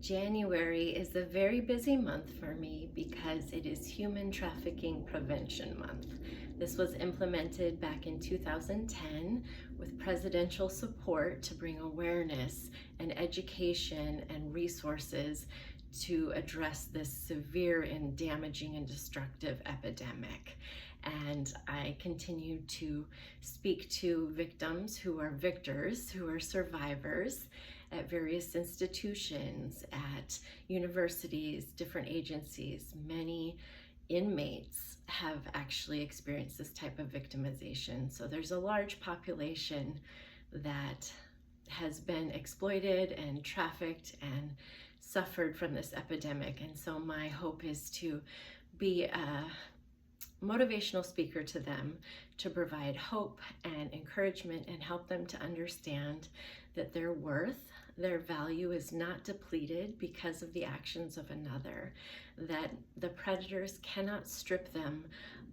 January is a very busy month for me because it is Human Trafficking Prevention Month. This was implemented back in 2010 with presidential support to bring awareness and education and resources to address this severe and damaging and destructive epidemic. And I continue to speak to victims who are victors, who are survivors, at various institutions, at universities, different agencies. Many inmates have actually experienced this type of victimization. So there's a large population that has been exploited and trafficked and suffered from this epidemic. And so my hope is to be a motivational speaker to them, to provide hope and encouragement and help them to understand that their worth, their value is not depleted because of the actions of another, that the predators cannot strip them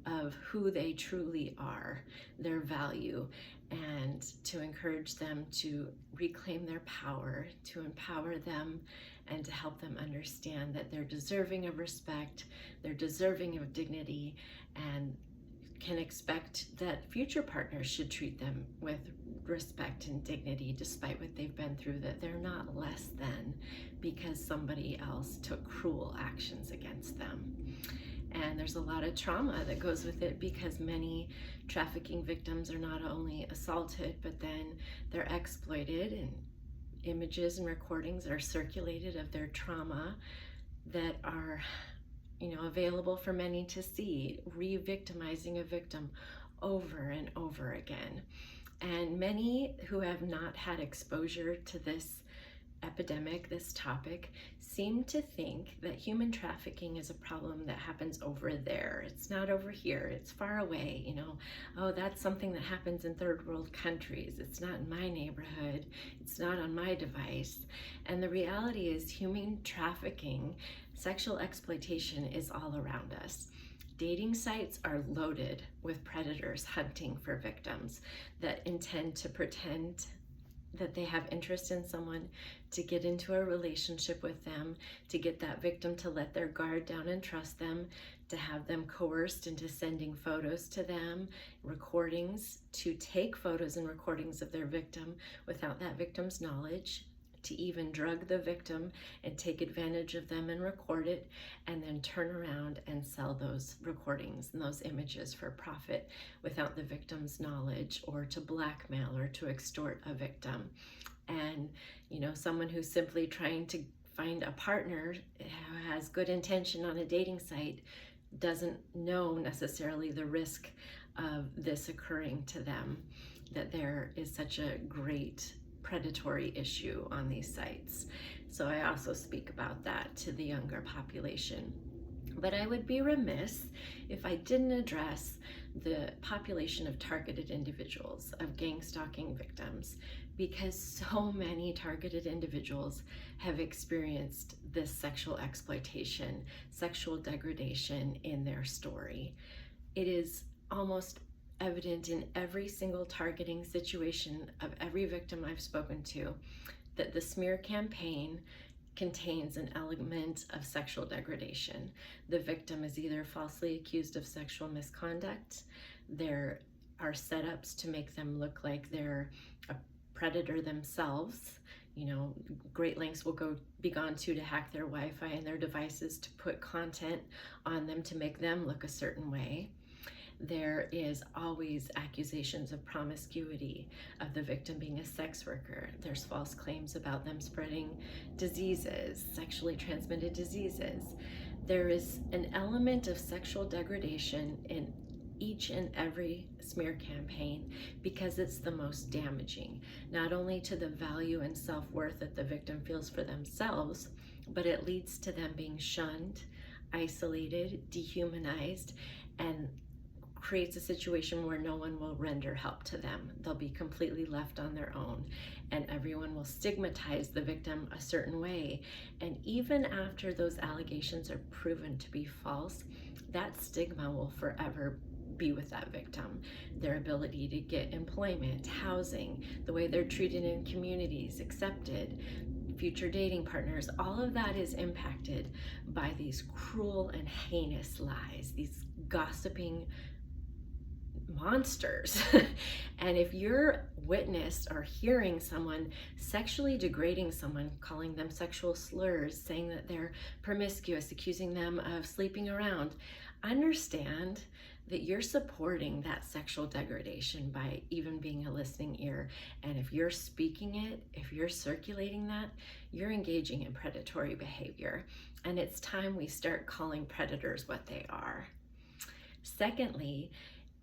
of who they truly are, their value, and to encourage them to reclaim their power, to empower them, and to help them understand that they're deserving of respect, they're deserving of dignity, and can expect that future partners should treat them with respect and dignity despite what they've been through, that they're not less than because somebody else took cruel actions against them. And there's a lot of trauma that goes with it because many trafficking victims are not only assaulted, but then they're exploited, and images and recordings are circulated of their trauma that are available for many to see, re-victimizing a victim over and over again. And many who have not had exposure to this epidemic, this topic, seem to think that human trafficking is a problem that happens over there. It's not over here, it's far away, oh, that's something that happens in third world countries. It's not in my neighborhood, it's not on my device. And the reality is human trafficking, sexual exploitation is all around us. Dating sites are loaded with predators hunting for victims that intend to pretend that they have interest in someone, to get into a relationship with them, to get that victim to let their guard down and trust them, to have them coerced into sending photos to them, recordings, to take photos and recordings of their victim without that victim's knowledge, to even drug the victim and take advantage of them and record it, and then turn around and sell those recordings and those images for profit without the victim's knowledge, or to blackmail or to extort a victim. And someone who's simply trying to find a partner who has good intention on a dating site doesn't know necessarily the risk of this occurring to them, that there is such a great predatory issue on these sites. So I also speak about that to the younger population. But I would be remiss if I didn't address the population of targeted individuals, of gangstalking victims, because so many targeted individuals have experienced this sexual exploitation, sexual degradation in their story. It is almost evident in every single targeting situation of every victim I've spoken to that the smear campaign contains an element of sexual degradation. The victim is either falsely accused of sexual misconduct, there are setups to make them look like they're a predator themselves. Great lengths will be gone to hack their Wi-Fi and their devices to put content on them to make them look a certain way. There is always accusations of promiscuity, of the victim being a sex worker. There's false claims about them spreading diseases, sexually transmitted diseases. There is an element of sexual degradation in each and every smear campaign because it's the most damaging, not only to the value and self-worth that the victim feels for themselves, but it leads to them being shunned, isolated, dehumanized, and creates a situation where no one will render help to them. They'll be completely left on their own, and everyone will stigmatize the victim a certain way. And even after those allegations are proven to be false, that stigma will forever be with that victim. Their ability to get employment, housing, the way they're treated in communities, accepted, future dating partners, all of that is impacted by these cruel and heinous lies, these gossiping monsters. And if you're witnessed or hearing someone sexually degrading someone, calling them sexual slurs, saying that they're promiscuous, accusing them of sleeping around, understand that you're supporting that sexual degradation by even being a listening ear. And if you're speaking it, if you're circulating that, you're engaging in predatory behavior. And it's time we start calling predators what they are. Secondly,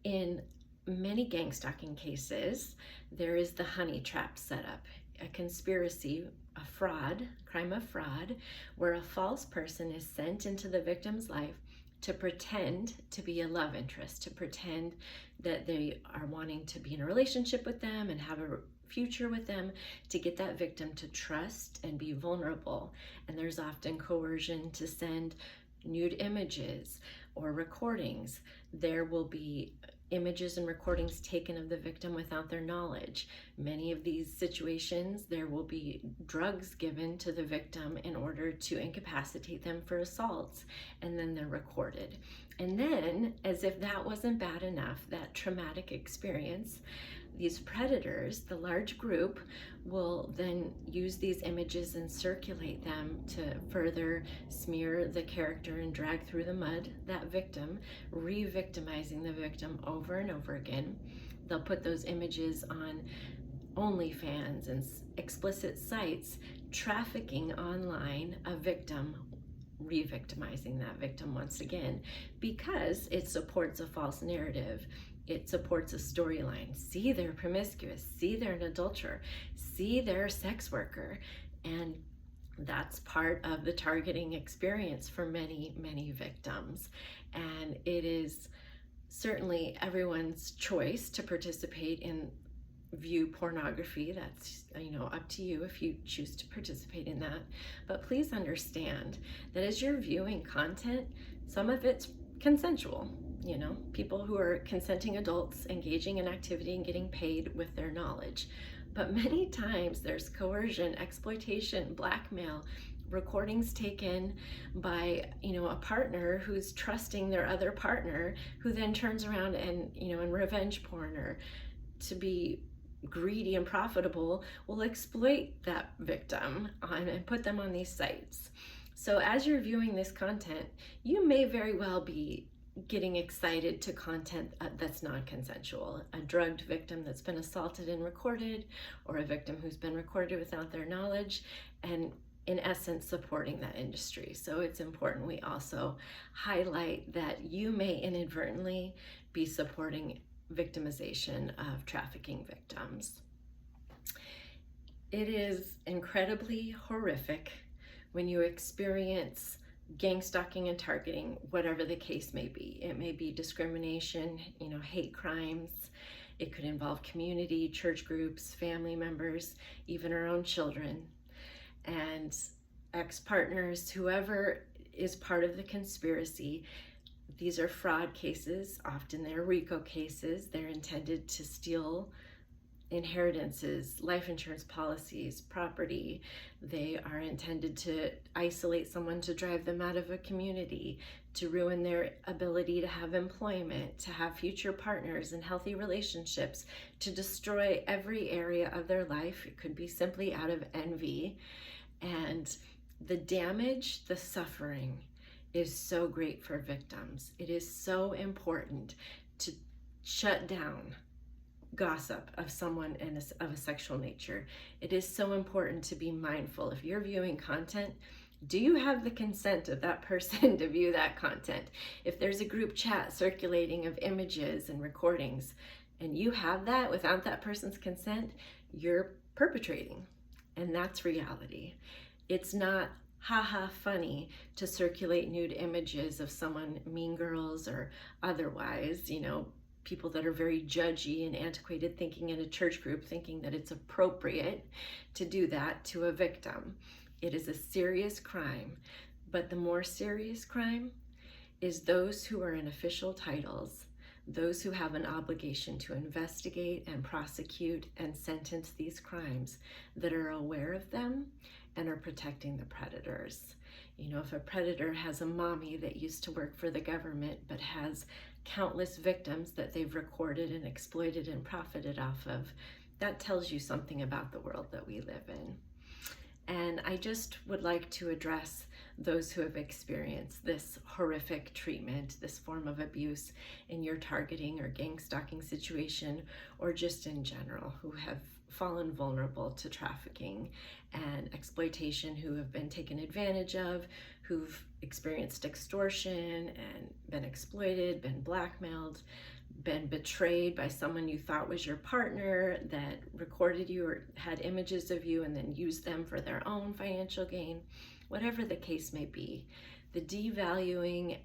in many gangstalking cases, there is the honey trap setup, a conspiracy, a fraud, crime of fraud, where a false person is sent into the victim's life to pretend to be a love interest, to pretend that they are wanting to be in a relationship with them and have a future with them, to get that victim to trust and be vulnerable. And there's often coercion to send nude images or recordings. There will be images and recordings taken of the victim without their knowledge. Many of these situations, there will be drugs given to the victim in order to incapacitate them for assaults, and then they're recorded. And then, as if that wasn't bad enough, that traumatic experience, these predators, the large group, will then use these images and circulate them to further smear the character and drag through the mud that victim, re-victimizing the victim over and over again. They'll put those images on OnlyFans and explicit sites, trafficking online a victim, re-victimizing that victim once again, because it supports a false narrative. It supports a storyline. See, they're promiscuous. See, they're an adulterer. See, they're a sex worker. And that's part of the targeting experience for many, many victims. And it is certainly everyone's choice to participate in view pornography. That's, up to you if you choose to participate in that. But please understand that as you're viewing content, some of it's consensual. People who are consenting adults engaging in activity and getting paid with their knowledge. But many times there's coercion, exploitation, blackmail, recordings taken by, a partner who's trusting their other partner, who then turns around and, in revenge porn or to be greedy and profitable, will exploit that victim and put them on these sites. So as you're viewing this content, you may very well be getting excited to content that's non-consensual, a drugged victim that's been assaulted and recorded, or a victim who's been recorded without their knowledge, and in essence supporting that industry. So it's important we also highlight that you may inadvertently be supporting victimization of trafficking victims. It is incredibly horrific when you experience gangstalking and targeting, whatever the case may be. It may be discrimination, hate crimes. It could involve community, church groups, family members, even our own children, and ex-partners, whoever is part of the conspiracy. These are fraud cases. Often they're RICO cases. They're intended to steal inheritances, life insurance policies, property. They are intended to isolate someone, to drive them out of a community, to ruin their ability to have employment, to have future partners and healthy relationships, to destroy every area of their life. It could be simply out of envy. And the damage, the suffering is so great for victims. It is so important to shut down gossip of someone of a sexual nature. It is so important to be mindful. If you're viewing content, do you have the consent of that person to view that content? If there's a group chat circulating of images and recordings, and you have that without that person's consent, you're perpetrating. And that's reality. It's not haha funny to circulate nude images of someone, mean girls or otherwise, people that are very judgy and antiquated thinking in a church group, thinking that it's appropriate to do that to a victim. It is a serious crime, but the more serious crime is those who are in official titles, those who have an obligation to investigate and prosecute and sentence these crimes, that are aware of them and are protecting the predators. You know, if a predator has a mommy that used to work for the government but has countless victims that they've recorded and exploited and profited off of, that tells you something about the world that we live in. And I just would like to address those who have experienced this horrific treatment, this form of abuse in your targeting or gang stalking situation, or just in general, who have fallen vulnerable to trafficking and exploitation, who have been taken advantage of, who've experienced extortion and been exploited, been blackmailed, been betrayed by someone you thought was your partner that recorded you or had images of you and then used them for their own financial gain. Whatever the case may be, the devaluing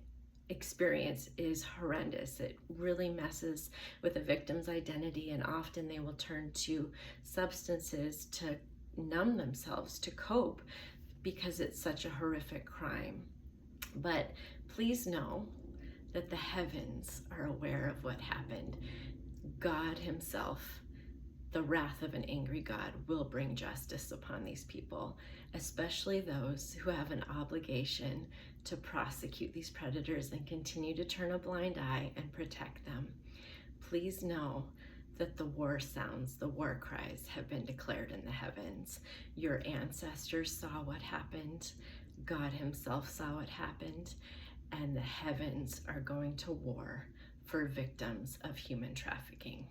experience is horrendous. It really messes with the victim's identity, and often they will turn to substances to numb themselves, to cope, because it's such a horrific crime. But please know that the heavens are aware of what happened. God himself, the wrath of an angry God, will bring justice upon these people, especially those who have an obligation to prosecute these predators and continue to turn a blind eye and protect them. Please know that the war sounds, the war cries have been declared in the heavens. Your ancestors saw what happened. God himself saw what happened. And the heavens are going to war for victims of human trafficking.